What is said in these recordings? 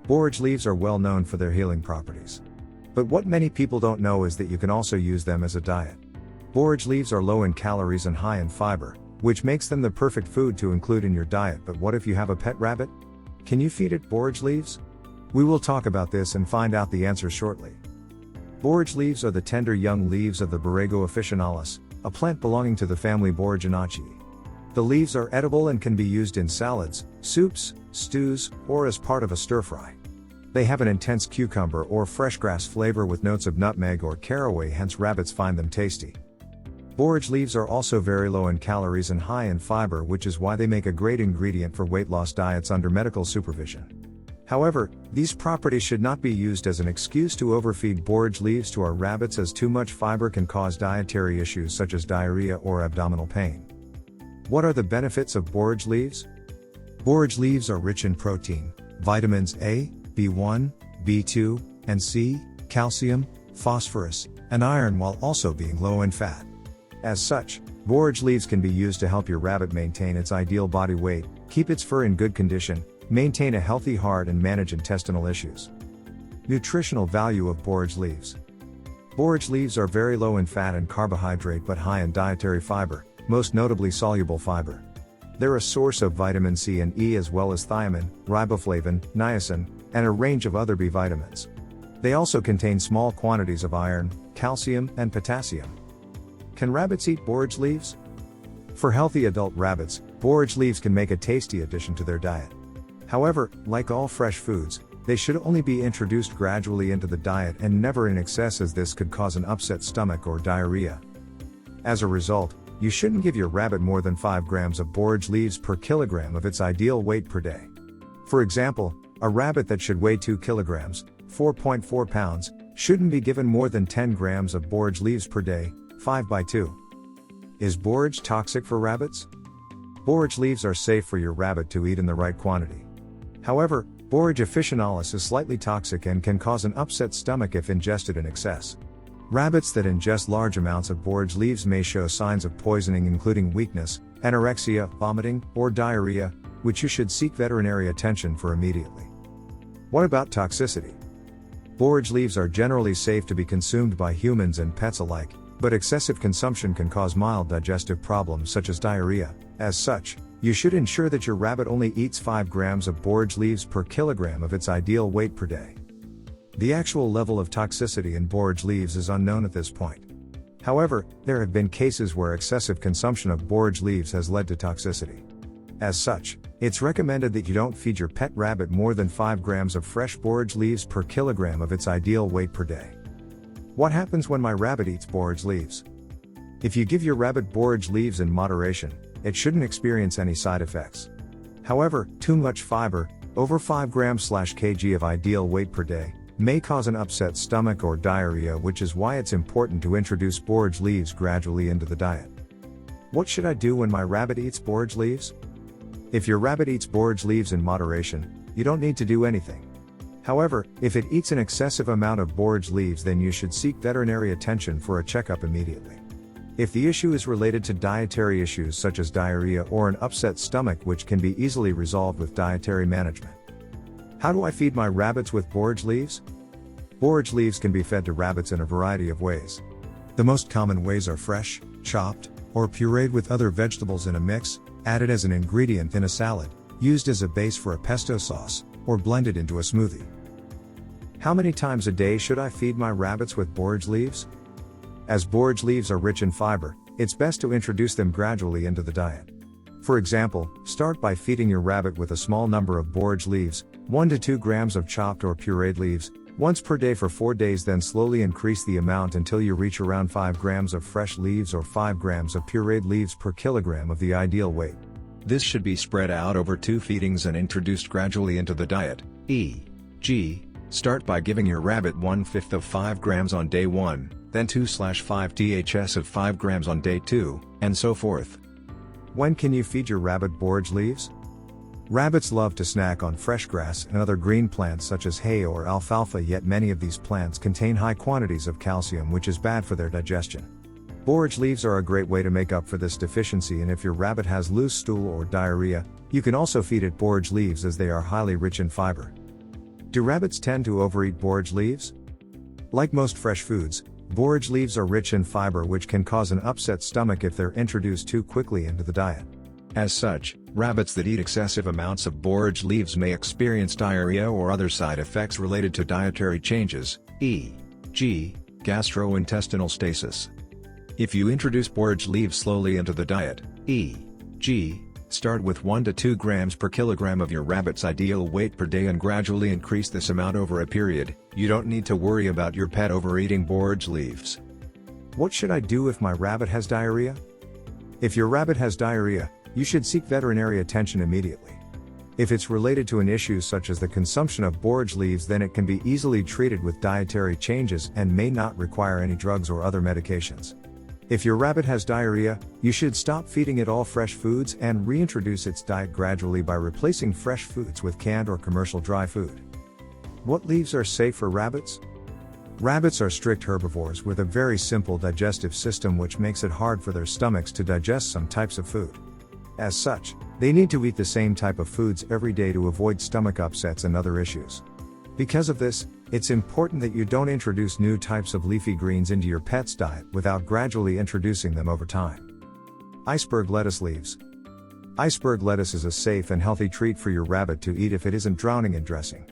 Borage leaves are well known for their healing properties. But what many people don't know is that you can also use them as a diet. Borage leaves are low in calories and high in fiber, which makes them the perfect food to include in your diet. But what if you have a pet rabbit? Can you feed it borage leaves? We will talk about this and find out the answer shortly. Borage leaves are the tender young leaves of the Borage officinalis, a plant belonging to the family Boraginaceae. The leaves are edible and can be used in salads, soups, stews, or as part of a stir-fry. They have an intense cucumber or fresh grass flavor with notes of nutmeg or caraway, hence rabbits find them tasty. Borage leaves are also very low in calories and high in fiber, which is why they make a great ingredient for weight loss diets under medical supervision. However, these properties should not be used as an excuse to overfeed borage leaves to our rabbits, as too much fiber can cause dietary issues such as diarrhea or abdominal pain. What are the benefits of borage leaves? Borage leaves are rich in protein, vitamins A, B1, B2, and C, calcium, phosphorus, and iron, while also being low in fat. As such, borage leaves can be used to help your rabbit maintain its ideal body weight, keep its fur in good condition, maintain a healthy heart, and manage intestinal issues. Nutritional value of borage leaves. Borage leaves are very low in fat and carbohydrate but high in dietary fiber, most notably soluble fiber. They're a source of vitamin C and E, as well as thiamine, riboflavin, niacin, and a range of other B vitamins. They also contain small quantities of iron, calcium, and potassium. Can rabbits eat borage leaves? For healthy adult rabbits, borage leaves can make a tasty addition to their diet. However, like all fresh foods, they should only be introduced gradually into the diet and never in excess, as this could cause an upset stomach or diarrhea. As a result, you shouldn't give your rabbit more than 5 grams of borage leaves per kilogram of its ideal weight per day. For example, a rabbit that should weigh 2 kilograms, 4.4 pounds, shouldn't be given more than 10 grams of borage leaves per day, 5 by 2. Is borage toxic for rabbits? Borage leaves are safe for your rabbit to eat in the right quantity. However, Borage officinalis is slightly toxic and can cause an upset stomach if ingested in excess. Rabbits that ingest large amounts of borage leaves may show signs of poisoning, including weakness, anorexia, vomiting, or diarrhea, which you should seek veterinary attention for immediately. What about toxicity? Borage leaves are generally safe to be consumed by humans and pets alike, but excessive consumption can cause mild digestive problems such as diarrhea. As such, you should ensure that your rabbit only eats 5 grams of borage leaves per kilogram of its ideal weight per day. The actual level of toxicity in borage leaves is unknown at this point. However, there have been cases where excessive consumption of borage leaves has led to toxicity. As such, it's recommended that you don't feed your pet rabbit more than 5 grams of fresh borage leaves per kilogram of its ideal weight per day. What happens when my rabbit eats borage leaves? If you give your rabbit borage leaves in moderation, it shouldn't experience any side effects. However, too much fiber, over 5 grams/kg of ideal weight per day, may cause an upset stomach or diarrhea, which is why it's important to introduce borage leaves gradually into the diet. What should I do when my rabbit eats borage leaves? If your rabbit eats borage leaves in moderation, you don't need to do anything. However, if it eats an excessive amount of borage leaves, then you should seek veterinary attention for a checkup immediately. If the issue is related to dietary issues such as diarrhea or an upset stomach, which can be easily resolved with dietary management. How do I feed my rabbits with borage leaves? Borage leaves can be fed to rabbits in a variety of ways. The most common ways are fresh, chopped, or pureed with other vegetables in a mix, added as an ingredient in a salad, used as a base for a pesto sauce, or blended into a smoothie. How many times a day should I feed my rabbits with borage leaves? As borage leaves are rich in fiber, it's best to introduce them gradually into the diet. For example, start by feeding your rabbit with a small number of borage leaves, 1 to 2 grams of chopped or pureed leaves, once per day for 4 days, then slowly increase the amount until you reach around 5 grams of fresh leaves or 5 grams of pureed leaves per kilogram of the ideal weight. This should be spread out over 2 feedings and introduced gradually into the diet, e.g., start by giving your rabbit 1/5 of 5 grams on day 1, then 2/5 dhs of 5 grams on day 2, and so forth. When can you feed your rabbit borage leaves? Rabbits love to snack on fresh grass and other green plants such as hay or alfalfa, yet many of these plants contain high quantities of calcium, which is bad for their digestion. Borage leaves are a great way to make up for this deficiency, and if your rabbit has loose stool or diarrhea, you can also feed it borage leaves as they are highly rich in fiber. Do rabbits tend to overeat borage leaves? Like most fresh foods, borage leaves are rich in fiber, which can cause an upset stomach if they're introduced too quickly into the diet. As such, rabbits that eat excessive amounts of borage leaves may experience diarrhea or other side effects related to dietary changes, e.g., gastrointestinal stasis. If you introduce borage leaves slowly into the diet, e.g., start with 1 to 2 grams per kilogram of your rabbit's ideal weight per day and gradually increase this amount over a period, you don't need to worry about your pet overeating borage leaves. What should I do if my rabbit has diarrhea? If your rabbit has diarrhea, you should seek veterinary attention immediately. If it's related to an issue such as the consumption of borage leaves, then it can be easily treated with dietary changes and may not require any drugs or other medications. If your rabbit has diarrhea, you should stop feeding it all fresh foods and reintroduce its diet gradually by replacing fresh foods with canned or commercial dry food. What leaves are safe for rabbits? Rabbits are strict herbivores with a very simple digestive system, which makes it hard for their stomachs to digest some types of food. As such, they need to eat the same type of foods every day to avoid stomach upsets and other issues. Because of this, it's important that you don't introduce new types of leafy greens into your pet's diet without gradually introducing them over time. Iceberg lettuce leaves. Iceberg lettuce is a safe and healthy treat for your rabbit to eat if it isn't drowning in dressing.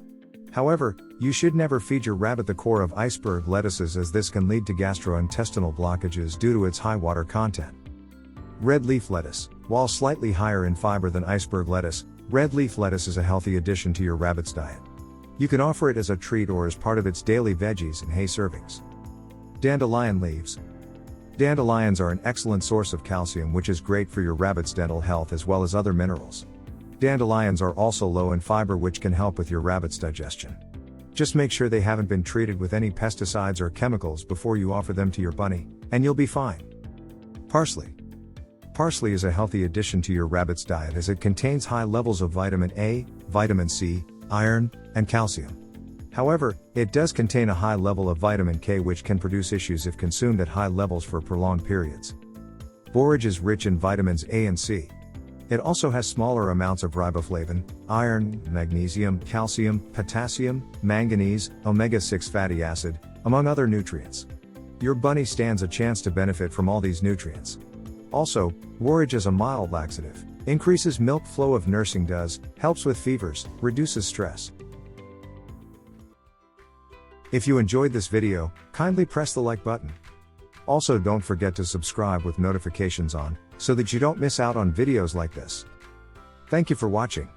However, you should never feed your rabbit the core of iceberg lettuces, as this can lead to gastrointestinal blockages due to its high water content. Red leaf lettuce. While slightly higher in fiber than iceberg lettuce, red leaf lettuce is a healthy addition to your rabbit's diet. You can offer it as a treat or as part of its daily veggies and hay servings. Dandelion leaves. Dandelions are an excellent source of calcium, which is great for your rabbit's dental health as well as other minerals. Dandelions are also low in fiber, which can help with your rabbit's digestion. Just make sure they haven't been treated with any pesticides or chemicals before you offer them to your bunny, and you'll be fine. Parsley. Parsley is a healthy addition to your rabbit's diet as it contains high levels of vitamin A, vitamin C, iron, and calcium. However, it does contain a high level of vitamin K, which can produce issues if consumed at high levels for prolonged periods. Borage is rich in vitamins A and C. It also has smaller amounts of riboflavin, iron, magnesium, calcium, potassium, manganese, omega-6 fatty acid, among other nutrients. Your bunny stands a chance to benefit from all these nutrients. Also, borage is a mild laxative, increases milk flow if nursing does, helps with fevers, reduces stress. If you enjoyed this video, kindly press the like button. Also, don't forget to subscribe with notifications on, so that you don't miss out on videos like this. Thank you for watching.